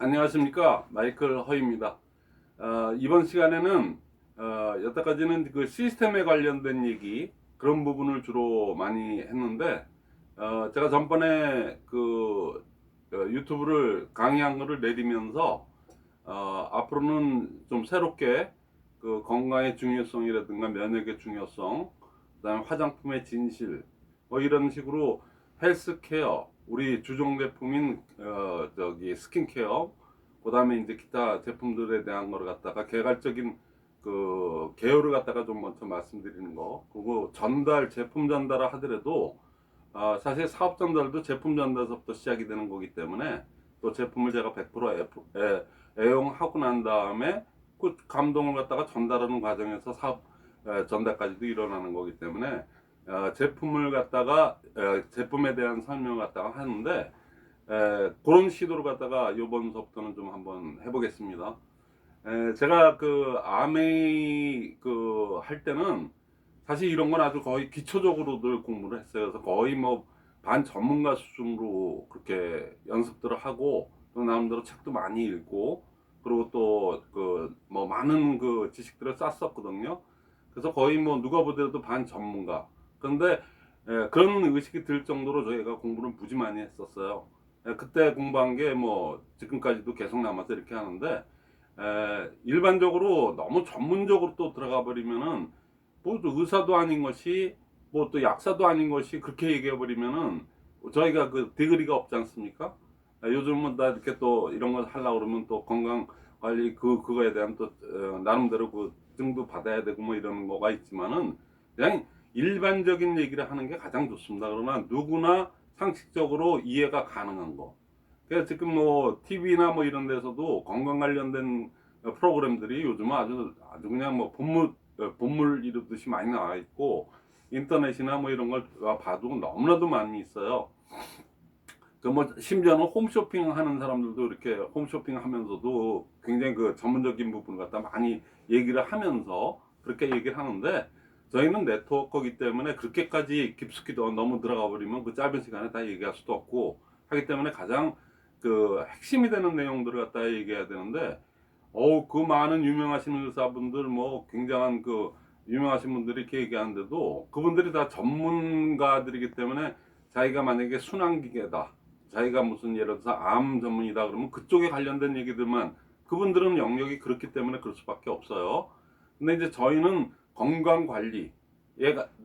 안녕하십니까, 마이클 허입니다. 이번 시간에는 여태까지는 그 시스템에 관련된 얘기 그런 부분을 주로 많이 했는데, 제가 전번에 유튜브를 강의한 거를 내리면서 앞으로는 좀 새롭게 그 건강의 중요성이라든가 면역의 중요성, 그다음에 화장품의 진실, 뭐 이런 식으로 헬스케어, 우리 주종 제품인 스킨케어, 그다음에 이제 기타 제품들에 대한 거를 갖다가 개괄적인 그 개요를 갖다가 좀 먼저 말씀드리는 거. 그리고 전달, 제품 전달을 하더라도 사실 사업 전달도 제품 전달서부터 시작이 되는 거기 때문에, 또 제품을 제가 100% 애용하고 난 다음에 그 감동을 갖다가 전달하는 과정에서 사업 전달까지도 일어나는 거기 때문에, 제품을 갖다가 제품에 대한 설명을 갖다가 하는데, 그런 시도를 갖다가 이번서부터는 좀 한번 해보겠습니다. 제가 그 아메이 그 할 때는 사실 이런 건 아주 거의 기초적으로들 공부를 했어요. 그래서 거의 뭐 반 전문가 수준으로 그렇게 연습들을 하고, 또 나름대로 책도 많이 읽고, 그리고 또 그 뭐 많은 그 지식들을 쌓았었거든요. 그래서 거의 뭐 누가 보더라도 반 전문가. 그런데 그런 의식이 들 정도로 저희가 공부를 무지 많이 했었어요. 그때 공부한 게 뭐 지금까지도 계속 남아서 이렇게 하는데, 일반적으로 너무 전문적으로 또 들어가 버리면은 뭐 의사도 아닌 것이, 뭐 또 약사도 아닌 것이 그렇게 얘기해 버리면은 저희가 그 디그리가 없지 않습니까? 요즘은 다 이렇게 또 이런 걸 하려고 그러면 또 건강 관리 그거에 대한 또 나름대로 그 증도 받아야 되고 뭐 이런 거가 있지만은, 그냥 일반적인 얘기를 하는 게 가장 좋습니다. 그러나 누구나 상식적으로 이해가 가능한 거. 그래서 지금 뭐 TV나 뭐 이런 데서도 건강 관련된 프로그램들이 요즘은 아주 그냥 뭐 본물 이루듯이 많이 나와 있고, 인터넷이나 뭐 이런 걸 봐도 너무나도 많이 있어요. 그 뭐 심지어는 홈쇼핑 하는 사람들도 이렇게 홈쇼핑 하면서도 굉장히 그 전문적인 부분 갖다 많이 얘기를 하면서 그렇게 얘기를 하는데, 저희는 네트워크이기 때문에 그렇게까지 깊숙이 너무 들어가 버리면 그 짧은 시간에 다 얘기할 수도 없고 하기 때문에, 가장 그 핵심이 되는 내용들을 갖다 얘기해야 되는데, 그 많은 유명하신 의사분들, 뭐 굉장한 그 유명하신 분들이 이렇게 얘기하는데도 그분들이 다 전문가들이기 때문에, 자기가 만약에 순환기계다, 자기가 무슨 예를 들어서 암 전문이다 그러면 그쪽에 관련된 얘기들만, 그분들은 영역이 그렇기 때문에 그럴 수밖에 없어요. 근데 이제 저희는 건강 관리에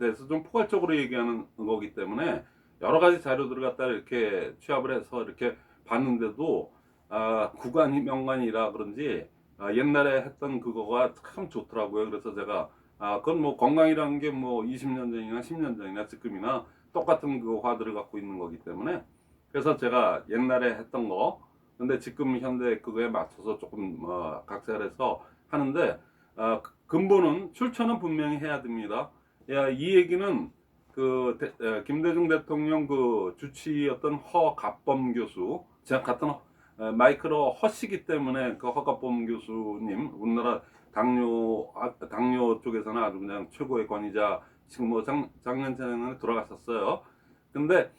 대해서 좀 포괄적으로 얘기하는 거기 때문에, 여러 가지 자료들을 갖다 이렇게 취합을 해서 이렇게 봤는데도, 구간이 명관이라 그런지 옛날에 했던 그거가 참 좋더라고요. 그래서 제가 그건 뭐 건강이라는 게 뭐 20년 전이나 10년 전이나 지금이나 똑같은 그 화두를 갖고 있는 거기 때문에, 그래서 제가 옛날에 했던 거, 근데 지금 현대 그거에 맞춰서 조금 각색을 해서 하는데, 근본은 출처는 분명히 해야 됩니다. 이 얘기는 김대중 대통령 그 주치였던 허갑범 교수, 제가 같은 마이크로 허시기 때문에 그 허갑범 교수님, 우리나라 당뇨 쪽에서는 아주 그냥 최고의 권위자, 지금 뭐 작년전에 돌아가셨어요. 근데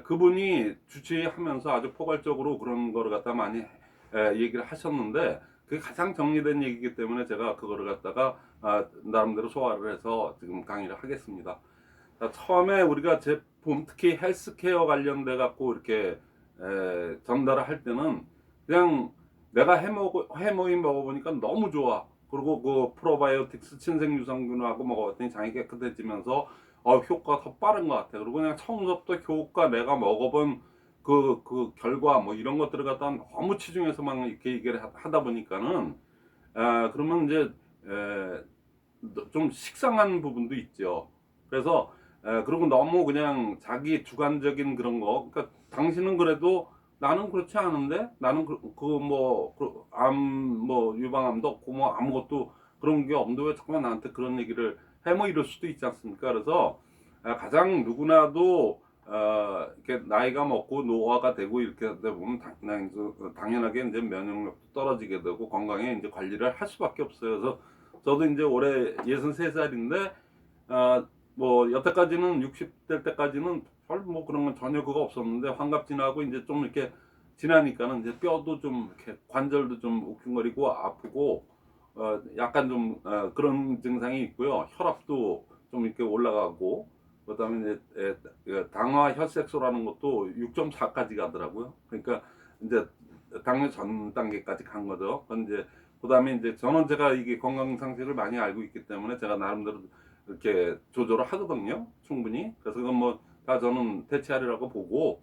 그분이 주치하면서 아주 포괄적으로 그런 거를 갖다 많이 얘기를 하셨는데, 그게 가장 정리된 얘기이기 때문에 제가 그거를 갖다가 나름대로 소화를 해서 지금 강의를 하겠습니다. 자, 처음에 우리가 제품, 특히 헬스케어 관련돼 갖고 이렇게 전달을 할 때는, 그냥 내가 해모인 먹어보니까 너무 좋아. 그리고 그 프로바이오틱스 친생유산균하고 먹어봤더니 장이 깨끗해지면서 효과가 더 빠른 것 같아. 그리고 그냥 처음부터 효과, 내가 먹어본 그 결과 뭐 이런 것들을 갖다 너무 치중해서 막 이렇게 얘기를 하다 보니까는, 그러면 이제 좀 식상한 부분도 있죠. 그래서 그리고 너무 그냥 자기 주관적인 그런 거, 그러니까 당신은 그래도 나는 그렇지 않은데, 나는 암 뭐 유방암도 없고 뭐 아무것도 그런 게 없는데 왜 자꾸만 나한테 그런 얘기를 해, 뭐 이럴 수도 있지 않습니까? 그래서 가장 누구나도 이렇게 나이가 먹고 노화가 되고 이렇게 하다 보면 당연하게 이제 면역력도 떨어지게 되고 건강에 이제 관리를 할 수밖에 없어요. 그래서 저도 이제 올해 63살인데, 뭐 여태까지는 60대 때까지는 별 뭐 그런 건 전혀 그거 없었는데, 환갑 지나고 이제 좀 이렇게 지나니까는 이제 뼈도 좀 이렇게 관절도 좀 우퉁거리고 아프고 약간 좀 그런 증상이 있고요. 혈압도 좀 이렇게 올라가고 그다음에 이제 당화 혈색소라는 것도 6.4까지 가더라고요. 그러니까 이제 당뇨 전 단계까지 간 거죠. 그건 이제 그다음에 이제 저는 제가 이게 건강 상식을 많이 알고 있기 때문에 제가 나름대로 이렇게 조절을 하거든요. 충분히. 그래서 그건 뭐 다 저는 대체하리라고 보고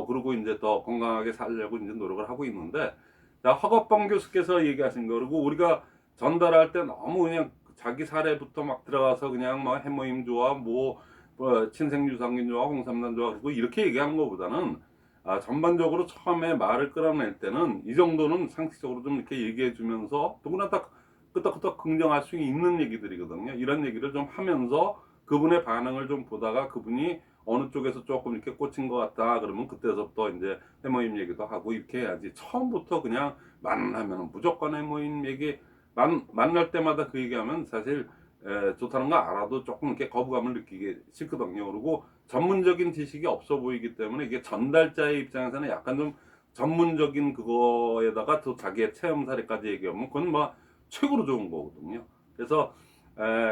그리고 이제 더 건강하게 살려고 이제 노력을 하고 있는데 자, 허겁범 교수께서 얘기하신 거 그리고 우리가 전달할 때 너무 그냥 자기 사례부터 막 들어가서 그냥 뭐 해모임 좋아 뭐 친생유산균 좋아 홍삼단 좋아 그리고 이렇게 얘기하는 것보다는 전반적으로 처음에 말을 끌어낼 때는 이 정도는 상식적으로 좀 이렇게 얘기해 주면서 누구나 다 끄떡끄떡 긍정할 수 있는 얘기들이거든요. 이런 얘기를 좀 하면서 그분의 반응을 좀 보다가 그분이 어느 쪽에서 조금 이렇게 꽂힌 것 같다 그러면 그때서부터 이제 해모임 얘기도 하고 이렇게 해야지 처음부터 그냥 만나면 무조건 해모임 얘기 만날 때마다 그 얘기하면 사실 좋다는 거 알아도 조금 이렇게 거부감을 느끼기 싫거든요. 그리고 전문적인 지식이 없어 보이기 때문에 이게 전달자의 입장에서는 약간 좀 전문적인 그거에다가 또 자기의 체험 사례까지 얘기하면 그건 뭐 최고로 좋은 거거든요. 그래서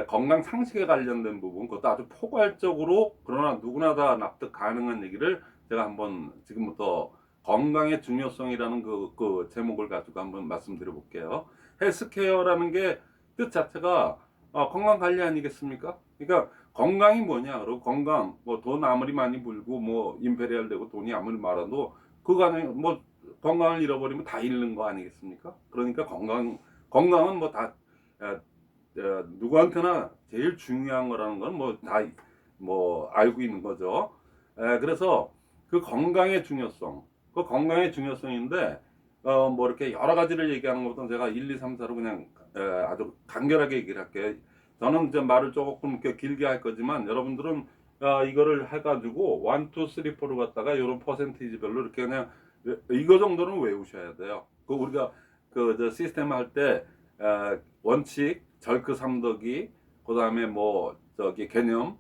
건강 상식에 관련된 부분 그것도 아주 포괄적으로 그러나 누구나 다 납득 가능한 얘기를 제가 한번 지금부터 건강의 중요성이라는 그 제목을 가지고 한번 말씀드려 볼게요. 헬스케어라는 게 뜻 자체가 건강 관리 아니겠습니까? 그러니까 건강이 뭐냐? 그리고 건강 뭐 돈 아무리 많이 벌고 뭐 임페리얼 되고 돈이 아무리 많아도 그간에 뭐 건강을 잃어버리면 다 잃는 거 아니겠습니까? 그러니까 건강은 뭐다 누구한테나 제일 중요한 거라는 건 뭐 다 뭐 알고 있는 거죠. 그래서 그 건강의 중요성, 그 건강의 중요성인데 뭐 이렇게 여러 가지를 얘기하는 것보다 제가 1, 2, 3, 4로 그냥 아주 간결하게 얘기를 할게요. 저는 이제 말을 조금 이렇게 길게 할 거지만 여러분들은 이거를 해가지고 1, 2, 3, 4를 갖다가 이런 퍼센티지별로 이렇게 그냥 이거 정도는 외우셔야 돼요. 그 우리가 그 저 시스템 할 때 원칙, 절크 삼더기, 그 다음에 뭐 저기 개념,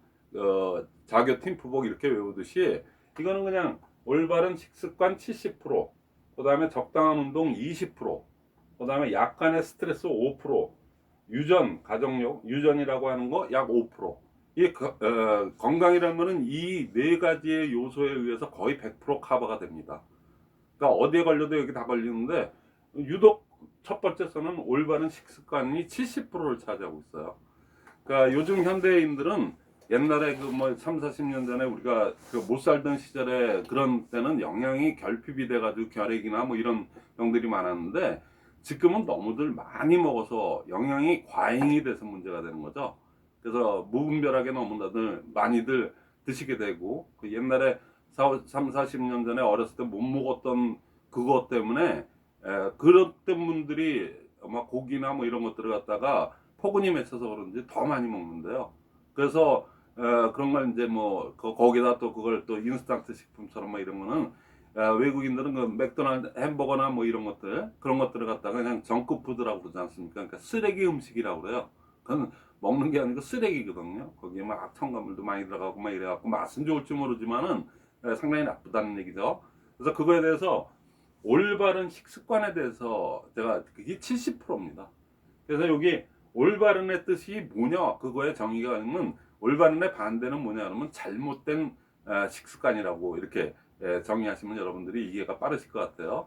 자교 팀프복 이렇게 외우듯이 이거는 그냥 올바른 식습관 70%, 그 다음에 적당한 운동 20%, 그 다음에 약간의 스트레스 5%, 유전, 가정력, 유전이라고 하는 거 약 5%. 이 건강이라는 거는 이 네 가지의 요소에 의해서 거의 100% 커버가 됩니다. 그러니까 어디에 걸려도 여기 다 걸리는데 유독 첫 번째 선은 올바른 식습관이 70%를 차지하고 있어요. 그러니까 요즘 현대인들은 옛날에 그 뭐 3, 40년 전에 우리가 그 못 살던 시절에 그런 때는 영양이 결핍이 돼가지고 결핵이나 뭐 이런 병들이 많았는데 지금은 너무들 많이 먹어서 영양이 과잉이 돼서 문제가 되는 거죠. 그래서 무분별하게 너무나들 많이들 드시게 되고 그 옛날에 3, 40년 전에 어렸을 때 못 먹었던 그것 때문에 그랬던 분들이 아마 고기나 뭐 이런 것들을 갖다가 포근이 맺혀서 그런지 더 많이 먹는데요. 그래서 그런 걸 이제 뭐 거기다 또 그걸 또 인스턴트 식품처럼 뭐 이런 거는 외국인들은 그 맥도날드 햄버거나 뭐 이런 것들 그런 것들을 갖다가 그냥 정크푸드라고 그러지 않습니까? 그러니까 쓰레기 음식이라고 그래요. 그건 먹는 게 아니고 쓰레기거든요. 거기에 막 첨가물도 많이 들어가고 막 이래갖고 맛은 좋을지 모르지만은 상당히 나쁘다는 얘기죠. 그래서 그거에 대해서 올바른 식습관에 대해서 제가 그게 70%입니다. 그래서 여기 올바른의 뜻이 뭐냐 그거의 정의가 아니면 올바른의 반대는 뭐냐 그러면 잘못된 식습관이라고 이렇게 정의하시면 여러분들이 이해가 빠르실 것 같아요.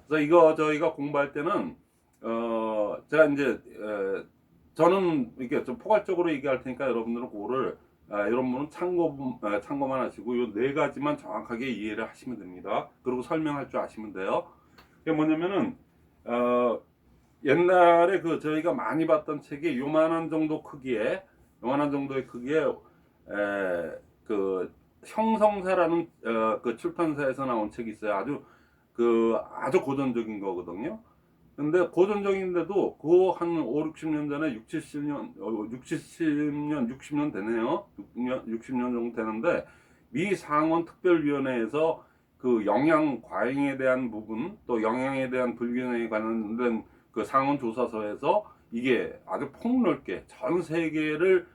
그래서 이거 저희가 공부할 때는 제가 이제 저는 이렇게 좀 포괄적으로 얘기할 테니까 여러분들은 그거를 여러분은 참고만 하시고 이 네 가지만 정확하게 이해를 하시면 됩니다. 그리고 설명할 줄 아시면 돼요. 그게 뭐냐면은 옛날에 그 저희가 많이 봤던 책이 요만한 정도 크기에 요만한 정도의 크기에 그 형성사라는 그 출판사에서 나온 책이 있어요. 아주 고전적인 거거든요. 근데 고전적인데도 그거 한 5, 60년 전에 6, 70년 60년 되네요. 60년 정도 되는데 미 상원 특별위원회에서 그 영양 과잉에 대한 부분 또 영양에 대한 불균형에 관련된 그 상원 조사서에서 이게 아주 폭넓게 전 세계를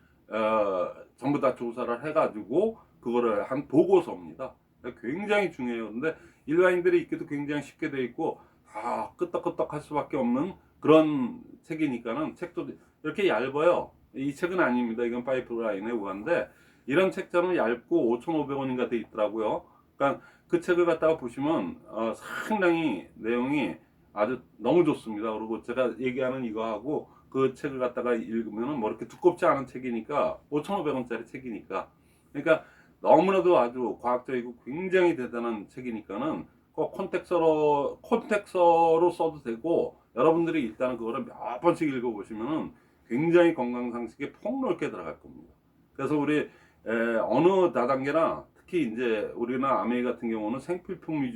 전부 다 조사를 해가지고 그거를 한 보고서입니다. 굉장히 중요해요. 근데 일반인들이 읽기도 굉장히 쉽게 돼 있고 다 끄떡끄떡 할 수밖에 없는 그런 책이니까는 책도 이렇게 얇아요. 이 책은 아닙니다. 이건 파이프라인의 우한데 이런 책자는 얇고 5,500원인가 돼 있더라고요. 그러니까 그 책을 갖다가 보시면 상당히 내용이 아주 너무 좋습니다. 그리고 제가 얘기하는 이거하고 그 책을 갖다가 읽으면 뭐 이렇게 두껍지 않은 책이니까 5,500원짜리 책이니까 그러니까 너무나도 아주 과학적이고 굉장히 대단한 책이니까는 꼭 콘텍스터로 써도 되고 여러분들이 일단은 그거를 몇 번씩 읽어보시면은 굉장히 건강상식에 폭넓게 들어갈 겁니다. 그래서 우리 어느 다단계나 특히 이제 우리나 아메이 같은 경우는 생필품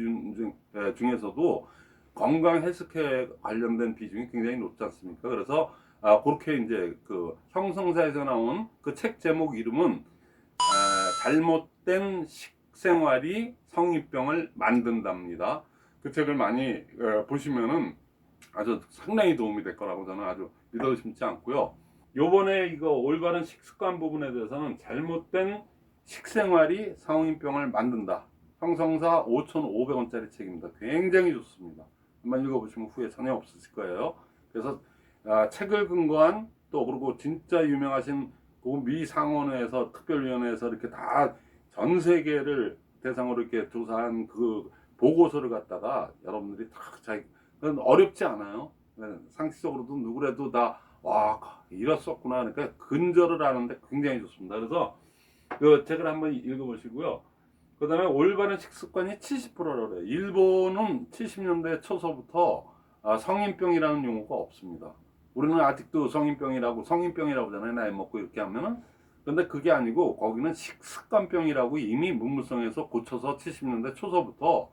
중에서도 건강 헬스케어 관련된 비중이 굉장히 높지 않습니까? 그래서 그렇게 이제 그 형성사에서 나온 그 책 제목 이름은 잘못된 식생활이 성인병을 만든답니다. 그 책을 많이 보시면은 아주 상당히 도움이 될 거라고 저는 아주 믿어 의심치 않고요. 요번에 이거 올바른 식습관 부분에 대해서는 잘못된 식생활이 성인병을 만든다. 형성사 5,500원짜리 책입니다. 굉장히 좋습니다. 한번 읽어보시면 후회 전혀 없으실 거예요. 그래서 책을 근거한 또 그리고 진짜 유명하신 그 미 상원회에서 특별위원회에서 이렇게 다 전 세계를 대상으로 이렇게 조사한 그 보고서를 갖다가 여러분들이 다 그건 어렵지 않아요. 상식적으로도 누구라도 다 와 이랬었구나. 그러니까 근절을 하는데 굉장히 좋습니다. 그래서 그 책을 한번 읽어보시고요. 그 다음에 올바른 식습관이 70%라고 그래요. 일본은 70년대 초서부터 성인병이라는 용어가 없습니다. 우리는 아직도 성인병이라고 하잖아요. 나이 먹고 이렇게 하면은. 근데 그게 아니고 거기는 식습관병이라고 이미 문무성에서 고쳐서 70년대 초서부터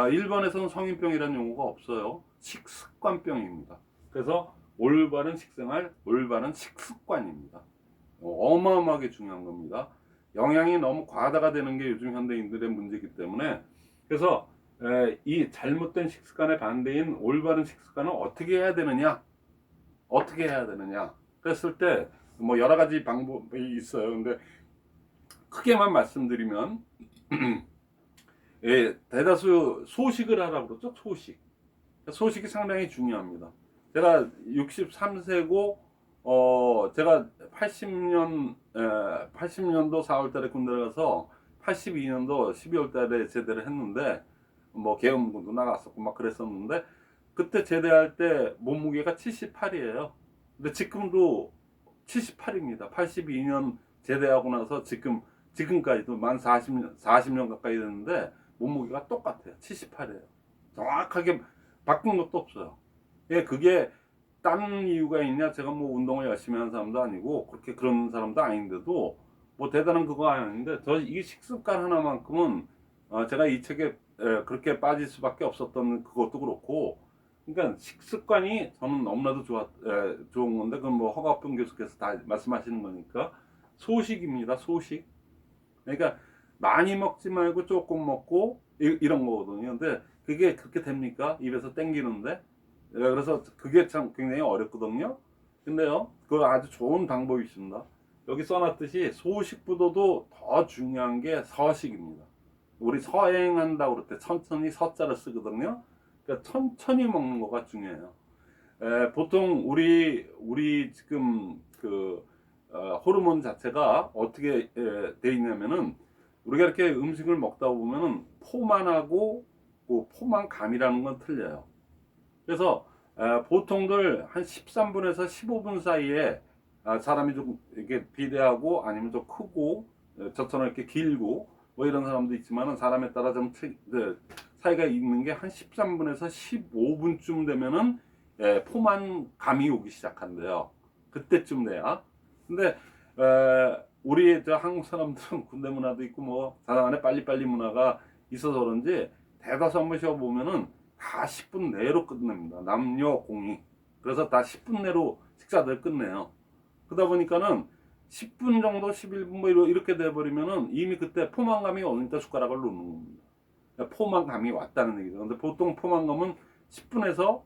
일본에서는 성인병이라는 용어가 없어요. 식습관병입니다. 그래서 올바른 식생활, 올바른 식습관입니다. 어마어마하게 중요한 겁니다. 영양이 너무 과다가 되는 게 요즘 현대인들의 문제이기 때문에 그래서 이 잘못된 식습관의 반대인 올바른 식습관은 어떻게 해야 되느냐? 어떻게 해야 되느냐? 그랬을 때 뭐 여러 가지 방법이 있어요. 근데 크게만 말씀드리면 대다수 소식을 하라고 그러죠. 소식이 상당히 중요합니다. 제가 63세고 제가 80년도 4월달에 군대를 가서 82년도 12월달에 제대를 했는데 뭐 계엄군도 나갔었고 막 그랬었는데 그때 제대할 때 몸무게가 78이에요. 근데 지금도 78입니다. 82년 제대하고 나서 지금까지도 만 40년 가까이 됐는데 몸무게가 똑같아요. 78이에요. 정확하게 바뀐 것도 없어요. 예, 그게 딴 이유가 있냐? 제가 뭐 운동을 열심히 하는 사람도 아니고 그런 사람도 아닌데도 뭐 대단한 그거 아닌데 이 식습관 하나만큼은 제가 이 책에 그렇게 빠질 수밖에 없었던 그것도 그렇고 그러니까 식습관이 저는 너무나도 좋은 건데 그건 뭐 허가평 교수께서 다 말씀하시는 거니까 소식입니다. 소식. 그러니까 많이 먹지 말고 조금 먹고 이런 거거든요. 근데 그게 그렇게 됩니까? 입에서 땡기는데 그래서 그게 참 굉장히 어렵거든요. 근데요, 그 아주 좋은 방법이 있습니다. 여기 써놨듯이 소식보다도 더 중요한 게 서식입니다. 우리 서행한다고 그럴 때 천천히 서자를 쓰거든요. 그러니까 천천히 먹는 거가 중요해요. 보통 우리 지금 그 호르몬 자체가 어떻게 돼 있냐면은 우리가 이렇게 음식을 먹다 보면은 포만하고 그 포만감이라는 건 틀려요. 그래서 보통들 한 13분에서 15분 사이에 사람이 좀 이렇게 비대하고 아니면 좀 크고 저처럼 이렇게 길고 뭐 이런 사람도 있지만은 사람에 따라 좀 사이가 있는 게 한 13분에서 15분쯤 되면은 포만감이 오기 시작한대요. 그때쯤 돼야. 근데 우리 저 한국 사람들은 군대 문화도 있고 뭐 사람 안에 빨리빨리 문화가 있어서 그런지 대다수 한번 쉬어보면은 다 10분 내로 끝냅니다. 남녀 공이. 그래서 다 10분 내로 식사들 끝내요. 그러다 보니까는 10분 정도, 11분 뭐 이렇게 돼버리면은 이미 그때 포만감이 오니까 숟가락을 놓는 겁니다. 그러니까 포만감이 왔다는 얘기죠. 근데 보통 포만감은 10분에서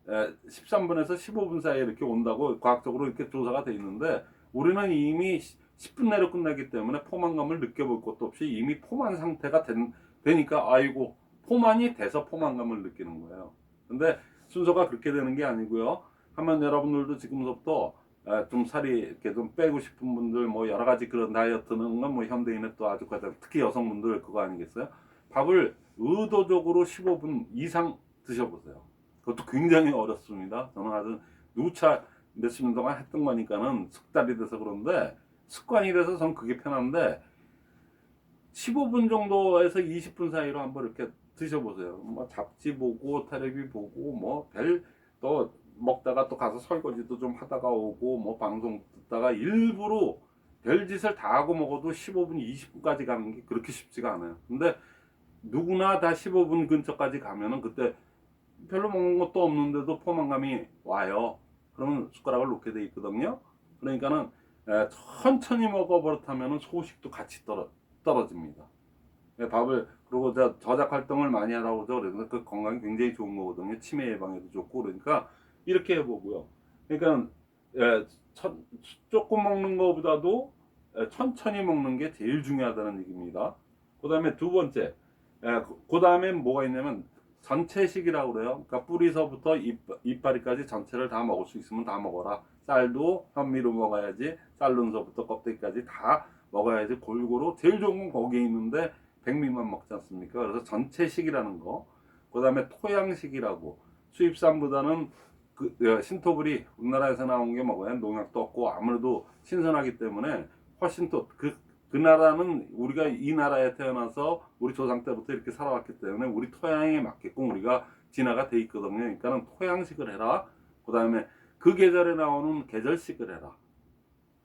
13분에서 15분 사이에 이렇게 온다고 과학적으로 이렇게 조사가 돼 있는데 우리는 이미 10분 내로 끝나기 때문에 포만감을 느껴볼 것도 없이 이미 포만 상태가 되니까 아이고 포만이 돼서 포만감을 느끼는 거예요. 근데 순서가 그렇게 되는 게 아니고요. 하면 여러분들도 지금부터 좀 살이 이렇게 좀 빼고 싶은 분들 뭐 여러 가지 그런 다이어트는 건 뭐 현대인의 또 아주 가장 특히 여성분들 그거 아니겠어요? 밥을 의도적으로 15분 이상 드셔보세요. 그것도 굉장히 어렵습니다. 저는 아주 누차 몇십 년 동안 했던 거니까는 숙달이 돼서 그런데 습관이 돼서 전 그게 편한데 15분 정도에서 20분 사이로 한번 이렇게 드셔보세요. 뭐 잡지 보고 텔레비 보고 뭐 별 또 먹다가 또 가서 설거지도 좀 하다가 오고 뭐 방송 듣다가 일부러 별짓을 다 하고 먹어도 15분, 20분까지 가는 게 그렇게 쉽지가 않아요. 근데 누구나 다 15분 근처까지 가면은 그때 별로 먹는 것도 없는데도 포만감이 와요. 그러면 숟가락을 놓게 돼 있거든요. 그러니까는 천천히 먹어 버릇하면은 소식도 같이 떨어집니다. 밥을 그리고 저작 활동을 많이 하라고 그래서 그 건강에 굉장히 좋은 거거든요. 치매 예방에도 좋고 그러니까 이렇게 해보고요. 그러니까 예, 조금 먹는 것보다도 천천히 먹는 게 제일 중요하다는 얘기입니다. 그다음에 두 번째, 그다음에 뭐가 있냐면 전체식이라고 그래요. 그러니까 뿌리서부터 이파리까지 전체를 다 먹을 수 있으면 다 먹어라. 쌀도 현미로 먹어야지. 쌀른서부터 껍데기까지 다 먹어야지. 골고루 제일 좋은 건 거기에 있는데 백미만 먹지 않습니까? 그래서 전체식이라는 거. 그다음에 토양식이라고 수입산보다는 신토불이 우리나라에서 나온 게 먹어야 농약도 없고 아무래도 신선하기 때문에 훨씬 또 그 나라는 우리가 이 나라에 태어나서 우리 조상 때부터 이렇게 살아왔기 때문에 우리 토양에 맞게끔 우리가 진화가 돼 있거든요. 그러니까는 토양식을 해라. 그다음에 그 계절에 나오는 계절식을 해라.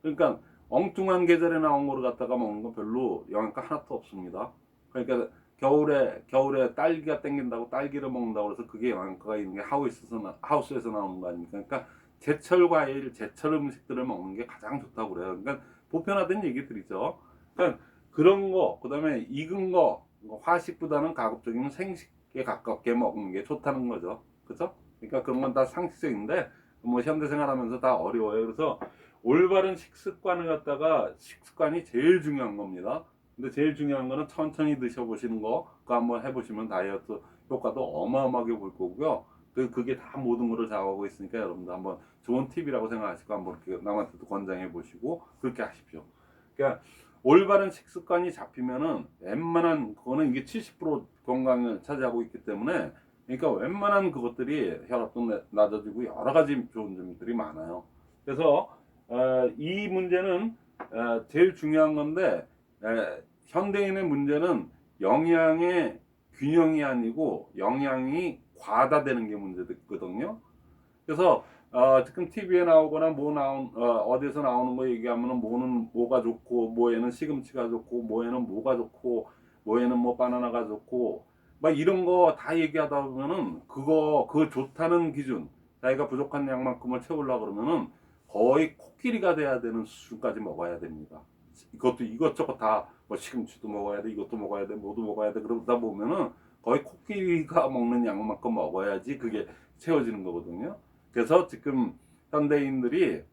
그러니까 엉뚱한 계절에 나온 거를 갖다가 먹는 건 별로 영양가 하나도 없습니다. 그러니까 겨울에 딸기가 땡긴다고 딸기를 먹는다고 해서 그게 영양가가 있는 게 하우스에서 나오는 거 아닙니까? 그러니까 제철 과일, 제철 음식들을 먹는 게 가장 좋다고 그래요. 그러니까 보편화된 얘기들이죠. 그러니까 그런 거, 그다음에 익은 거, 화식보다는 가급적이면 생식에 가깝게 먹는 게 좋다는 거죠. 그죠? 그러니까 그런 건 다 상식적인데 뭐 현대생활하면서 다 어려워요. 그래서 올바른 식습관을 갖다가 식습관이 제일 중요한 겁니다. 근데 제일 중요한 거는 천천히 드셔보시는 거, 그거 한번 해보시면 다이어트 효과도 어마어마하게 볼 거고요. 그게 다 모든 거를 좌우하고 있으니까 여러분들 한번 좋은 팁이라고 생각하시고 한번 이렇게 남한테도 권장해 보시고 그렇게 하십시오. 그러니까 올바른 식습관이 잡히면은 웬만한 그거는 이게 70% 건강을 차지하고 있기 때문에 그러니까 웬만한 그것들이 혈압도 낮아지고 여러 가지 좋은 점들이 많아요. 그래서 이 문제는 제일 중요한 건데 현대인의 문제는 영양의 균형이 아니고 영양이 과다되는 게 문제거든요. 그래서 지금 TV에 나오거나 어디서 나오는 거 얘기하면은 뭐는 뭐가 좋고 뭐에는 시금치가 좋고 뭐에는 뭐가 좋고 뭐에는 뭐 바나나가 좋고 막 이런 거 다 얘기하다 보면은 그거 좋다는 기준 자기가 부족한 양만큼을 채우려고 그러면은 거의 코끼리가 돼야 되는 수준까지 먹어야 됩니다. 이것도 이것저것 다 뭐 시금치도 먹어야 돼 이것도 먹어야 돼 뭐도 먹어야 돼 그러다 보면은 거의 코끼리가 먹는 양만큼 먹어야지 그게 채워지는 거거든요. 그래서 지금 현대인들이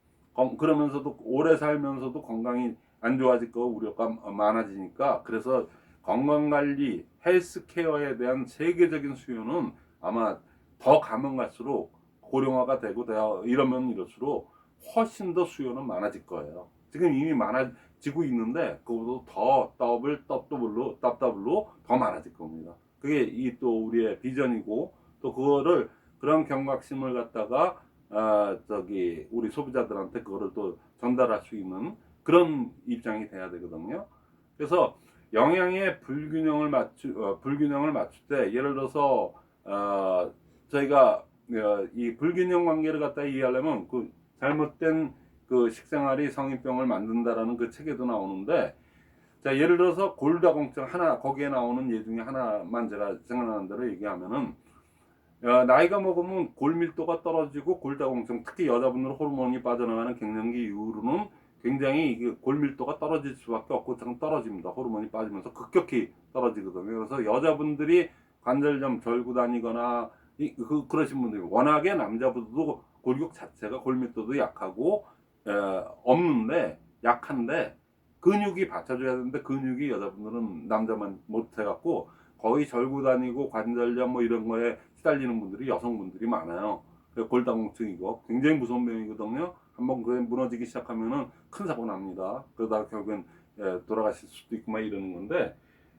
그러면서도 오래 살면서도 건강이 안 좋아질 거 우려가 많아지니까 그래서 건강관리 헬스케어에 대한 세계적인 수요는 아마 더 가면 갈수록 고령화가 되고 이러면 이럴수록 훨씬 더 수요는 많아질 거예요. 지금 이미 많아지고 있는데 그거보다 더 더블로 더 많아질 겁니다. 그게 이 또 우리의 비전이고 또 그런 경각심을 갖다가 우리 소비자들한테 그거를 또 전달할 수 있는 그런 입장이 돼야 되거든요. 그래서 영양의 불균형을 맞출 때 예를 들어서 저희가 이 불균형 관계를 갖다 이해하려면 그 잘못된 그 식생활이 성인병을 만든다라는 그 책에도 나오는데 자 예를 들어서 골다공증 하나 거기에 나오는 예 중에 하나만 제가 생각나는 대로 얘기하면은 나이가 먹으면 골밀도가 떨어지고 골다공증 특히 여자분들 호르몬이 빠져나가는 갱년기 이후로는 굉장히 골밀도가 떨어질 수밖에 없고 떨어집니다. 호르몬이 빠지면서 급격히 떨어지거든요. 그래서 여자분들이 관절염 절구 다니거나 그러신 분들이 워낙에 남자분들도 골격 자체가 골밀도도 약하고 없는데 약한데 근육이 받쳐줘야 되는데 근육이 여자분들은 남자만 못해갖고 거의 절구 다니고 관절염 뭐 이런 거에 시달리는 분들이 여성분들이 많아요. 골다공증이고 굉장히 무서운 병이거든요. 한번 그게 무너지기 시작하면은 큰 사고 납니다. 그러다가 결국엔 돌아가실 수도 있고 막 이러는 건데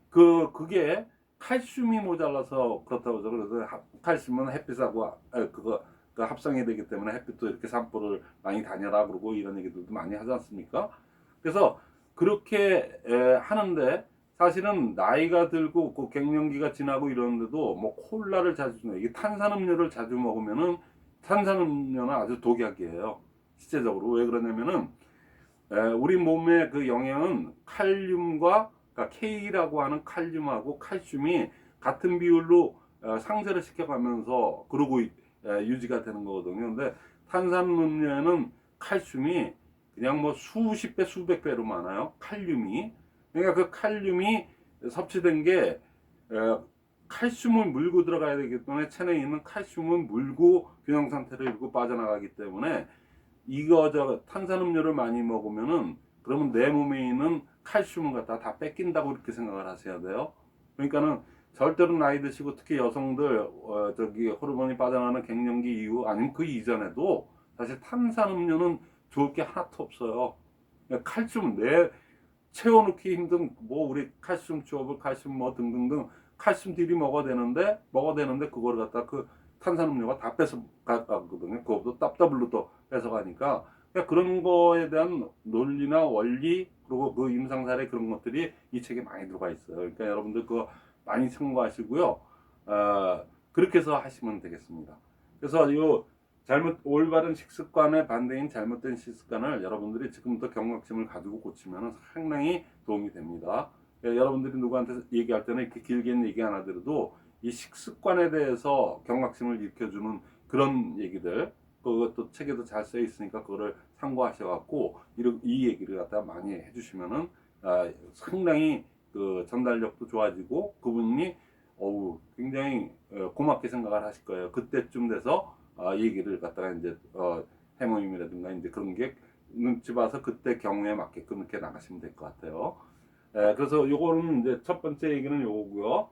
그게 칼슘이 모자라서 그렇다고 그러죠. 그래서 칼슘은 햇빛하고 그거 그 합성이 되기 때문에 햇빛도 이렇게 산불을 많이 다녀라 그러고 이런 얘기들도 많이 하지 않습니까? 그래서 그렇게 하는데 사실은 나이가 들고 그 갱년기가 지나고 이러는데도 뭐 콜라를 자주 주는 이게 탄산음료를 자주 먹으면은 탄산음료는 아주 독약이에요. 실제적으로 왜 그러냐면은 우리 몸의 그 영양은 칼륨과 그러니까 K라고 하는 칼륨하고 칼슘이 같은 비율로 상쇄를 시켜가면서 그러고 유지가 되는 거거든요. 근데 탄산음료에는 칼슘이 그냥 뭐 수십 배, 수백 배로 많아요. 칼륨이. 그러니까 그 칼륨이 섭취된 게 칼슘을 물고 들어가야 되기 때문에 체내에 있는 칼슘을 물고 균형 상태를 이루고 빠져나가기 때문에 이거 저 탄산음료를 많이 먹으면은 그러면 내 몸에 있는 칼슘을 갖다 다 뺏긴다고 이렇게 생각을 하셔야 돼요. 그러니까는 절대로 나이 드시고 특히 여성들 저기 호르몬이 빠져나가는 갱년기 이후 아니면 그 이전에도 사실 탄산음료는 좋을 게 하나도 없어요. 그러니까 칼슘 내 채워넣기 힘든 뭐 우리 칼슘 추업을 칼슘 뭐 등등등 칼슘 딜이 먹어야 되는데 그걸 갖다 그 탄산음료가 다 뺏어 가거든요. 그것도 답더블로 또 뺏어 가니까 그러니까 그런 거에 대한 논리나 원리 그리고 그 임상 사례 그런 것들이 이 책에 많이 들어가 있어요. 그러니까 여러분들 그거 많이 참고하시고요. 그렇게 해서 하시면 되겠습니다. 그래서 이 올바른 식습관의 반대인 잘못된 식습관을 여러분들이 지금부터 경각심을 가지고 고치면 상당히 도움이 됩니다. 여러분들이 누구한테 얘기할 때는 이렇게 길게는 얘기 안 하더라도 이 식습관에 대해서 경각심을 일으켜주는 그런 얘기들 그것도 책에도 잘 써 있으니까 그거를 참고하셔갖고 이 얘기를 갖다 많이 해주시면은 상당히 그 전달력도 좋아지고 그분이 굉장히 고맙게 생각을 하실 거예요. 그때쯤 돼서 얘기를 갖다가 이제 해모임이라든가 이제 그런 게 눈치 봐서 그때 경우에 맞게끔 이렇게 나가시면 될 것 같아요. 그래서 요거는 이제 첫 번째 얘기는 요거고요.